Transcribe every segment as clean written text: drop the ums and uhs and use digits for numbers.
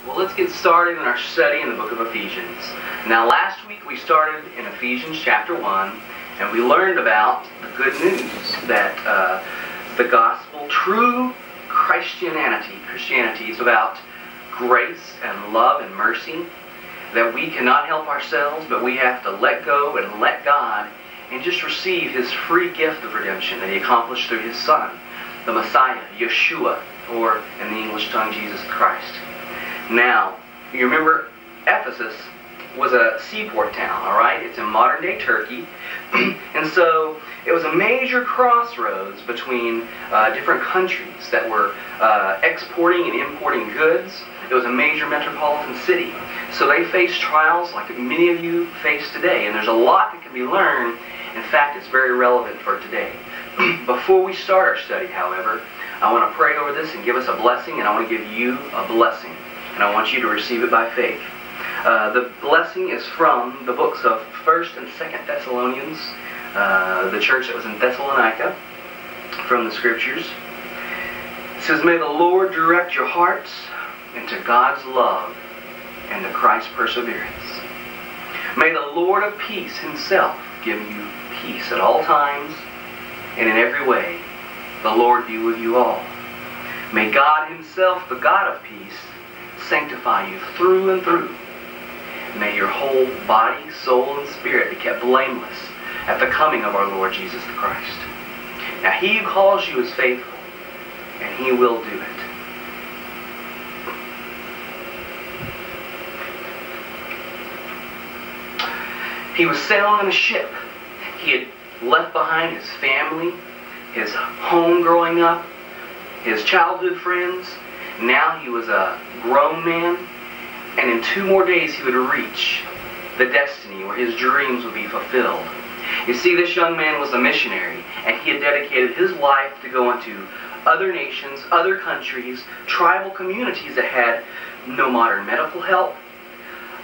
Well, let's get started in our study in the book of Ephesians. Now, last week we started in Ephesians chapter 1, and we learned about the good news that the gospel, true Christianity is about grace and love and mercy, that we cannot help ourselves, but we have to let go and let God and just receive His free gift of redemption that He accomplished through His Son, the Messiah, Yeshua, or in the English tongue, Jesus Christ. Now, you remember Ephesus was a seaport town, all right? It's in modern-day Turkey. And so it was a major crossroads between different countries that were exporting and importing goods. It was a major metropolitan city. So they faced trials like many of you face today. And there's a lot that can be learned. In fact, it's very relevant for today. Before we start our study, however, I want to pray over this and give us a blessing, and I want to give you a blessing. And I want you to receive it by faith. The blessing is from the books of 1st and 2nd Thessalonians, the church that was in Thessalonica, from the Scriptures. It says, "May the Lord direct your hearts into God's love and to Christ's perseverance. May the Lord of peace Himself give you peace at all times and in every way. The Lord be with you all. May God Himself, the God of peace, sanctify you through and through. May your whole body, soul, and spirit be kept blameless at the coming of our Lord Jesus the Christ. Now He who calls you is faithful, and He will do it." He was sailing on a ship. He had left behind his family, his home growing up, his childhood friends. Now he was a grown man, and in 2 more days he would reach the destiny where his dreams would be fulfilled. You see, this young man was a missionary, and he had dedicated his life to go into other nations, other countries, tribal communities that had no modern medical help,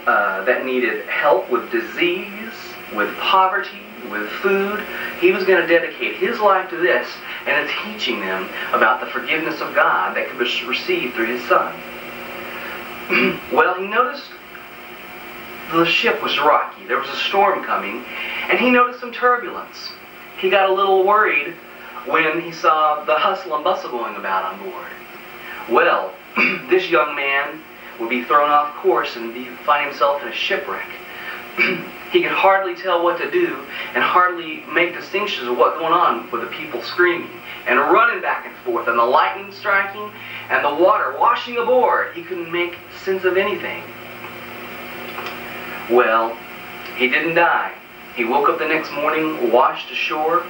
that needed help with disease, with poverty, with food. He was going to dedicate his life to this and to teaching them about the forgiveness of God that could be received through His Son. Well, he noticed the ship was rocky. There was a storm coming, and he noticed some turbulence. He got a little worried when he saw the hustle and bustle going about on board. Well, this young man would be thrown off course and find himself in a shipwreck. He could hardly tell what to do and hardly make distinctions of what's going on with the people screaming and running back and forth and the lightning striking and the water washing aboard. He couldn't make sense of anything. Well, he didn't die. He woke up the next morning, washed ashore,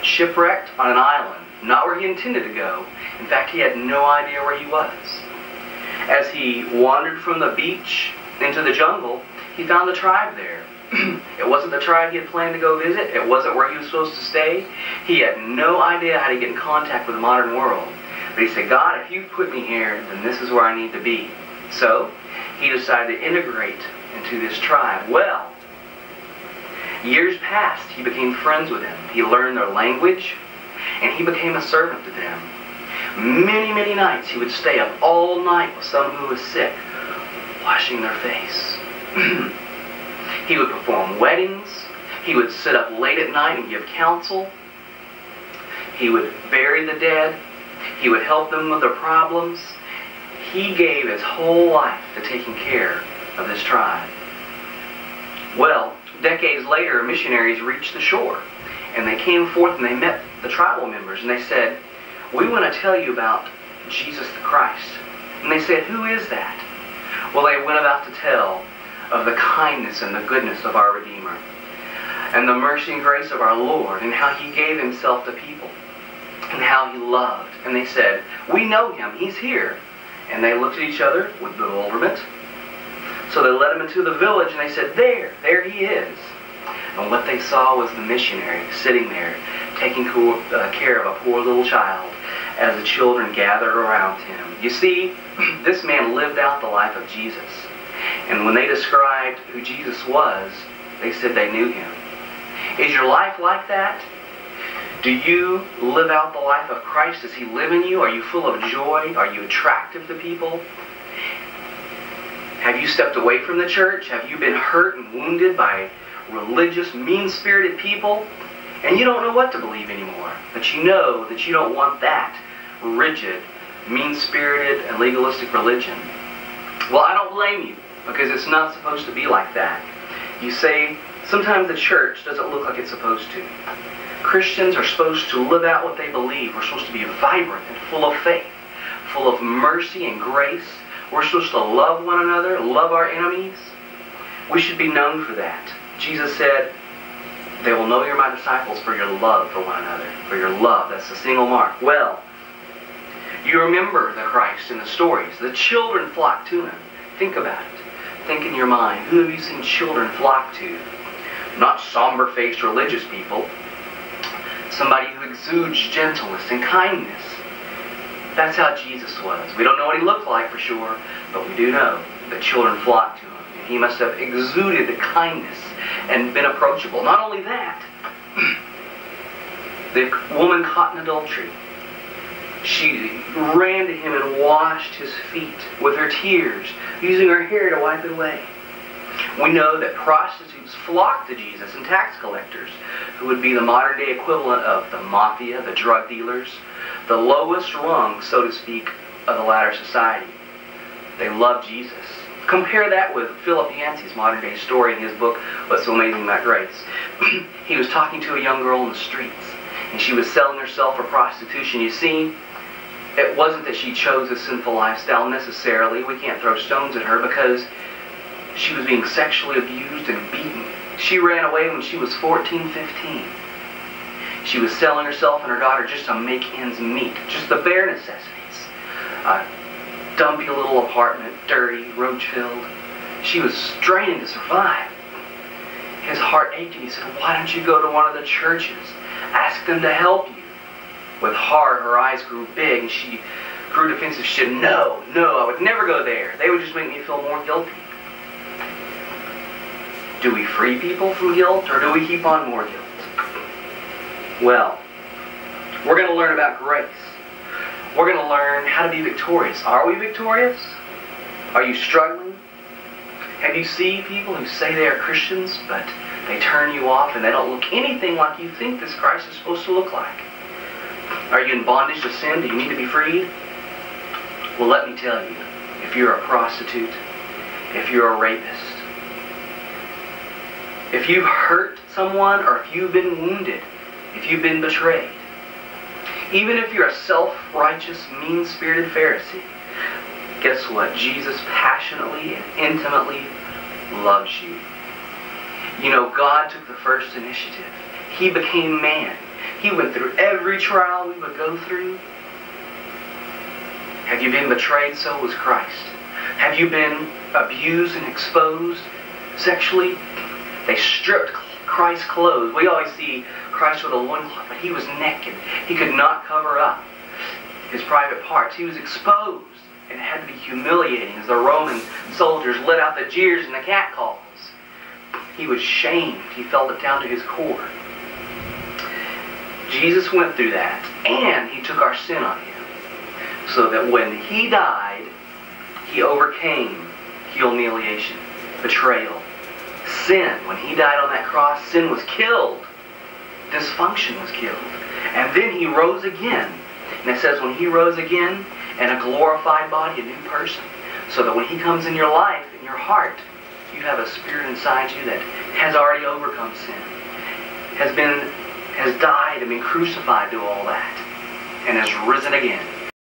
shipwrecked on an island, not where he intended to go. In fact, he had no idea where he was. As he wandered from the beach into the jungle, he found the tribe there. It wasn't the tribe he had planned to go visit. It wasn't where he was supposed to stay. He had no idea how to get in contact with the modern world. But he said, "God, if you've put me here, then this is where I need to be." So he decided to integrate into this tribe. Well, years passed. He became friends with them. He learned their language, and he became a servant to them. Many, many nights he would stay up all night with someone who was sick, washing their face. He would perform weddings. He would sit up late at night and give counsel. He would bury the dead. He would help them with their problems. He gave his whole life to taking care of this tribe. Well, decades later, missionaries reached the shore, and they came forth and they met the tribal members, and they said, "We want to tell you about Jesus the Christ." And they said, "Who is that?" Well, they went about to tell of the kindness and the goodness of our Redeemer, and the mercy and grace of our Lord, and how He gave Himself to people, and how He loved. And they said, "We know Him. He's here." And they looked at each other with bewilderment. So they led Him into the village, and they said, there He is." And what they saw was the missionary sitting there, taking care of a poor little child as the children gathered around him. You see, this man lived out the life of Jesus. And when they described who Jesus was, they said they knew Him. Is your life like that? Do you live out the life of Christ? Does He live in you? Are you full of joy? Are you attractive to people? Have you stepped away from the church? Have you been hurt and wounded by religious, mean-spirited people? And you don't know what to believe anymore. But you know that you don't want that rigid, mean-spirited, and legalistic religion. Well, I don't blame you, because it's not supposed to be like that. You say, sometimes the church doesn't look like it's supposed to. Christians are supposed to live out what they believe. We're supposed to be vibrant and full of faith, full of mercy and grace. We're supposed to love one another, love our enemies. We should be known for that. Jesus said, they will know you're my disciples for your love for one another. For your love, that's the single mark. Well, you remember the Christ in the stories. The children flocked to him. Think about it. Think in your mind, who have you seen children flock to? Not somber-faced religious people. Somebody who exudes gentleness and kindness. That's how Jesus was. We don't know what he looked like for sure, but we do know that children flocked to him. And he must have exuded the kindness and been approachable. Not only that, the woman caught in adultery, she ran to him and washed his feet with her tears, using her hair to wipe it away. We know that prostitutes flocked to Jesus and tax collectors, who would be the modern day equivalent of the mafia, the drug dealers, the lowest rung, so to speak, of the latter society. They loved Jesus. Compare that with Philip Yancey's modern day story in his book, What's So Amazing About Grace. He was talking to a young girl in the streets, and she was selling herself for prostitution. You see, it wasn't that she chose a sinful lifestyle necessarily. We can't throw stones at her because she was being sexually abused and beaten. She ran away when she was 14, 15. She was selling herself and her daughter just to make ends meet, just the bare necessities. A dumpy little apartment, dirty, roach-filled. She was straining to survive. His heart ached and he said, why don't you go to one of the churches? Ask them to help you. With horror, her eyes grew big and she grew defensive. She said, no, I would never go there. They would just make me feel more guilty. Do we free people from guilt, or do we keep on more guilt? Well, we're going to learn about grace. We're going to learn how to be victorious. Are we victorious? Are you struggling? Have you seen people who say they are Christians, but they turn you off and they don't look anything like you think this Christ is supposed to look like? Are you in bondage to sin? Do you need to be freed? Well, let me tell you, if you're a prostitute, if you're a rapist, if you've hurt someone, or if you've been wounded, if you've been betrayed, even if you're a self-righteous, mean-spirited Pharisee, guess what? Jesus passionately and intimately loves you. You know, God took the first initiative. He became man. He went through every trial we would go through. Have you been betrayed? So was Christ. Have you been abused and exposed sexually? They stripped Christ's clothes. We always see Christ with a loincloth, but he was naked. He could not cover up his private parts. He was exposed, and it had to be humiliating as the Roman soldiers let out the jeers and the catcalls. He was shamed. He felt it down to his core. Jesus went through that, and he took our sin on him, so that when he died, he overcame humiliation, betrayal, sin. When he died on that cross, sin was killed. Dysfunction was killed. And then he rose again. And it says when he rose again in a glorified body, a new person, so that when he comes in your life, in your heart, you have a spirit inside you that has already overcome sin, has died and been crucified to all that, and has risen again.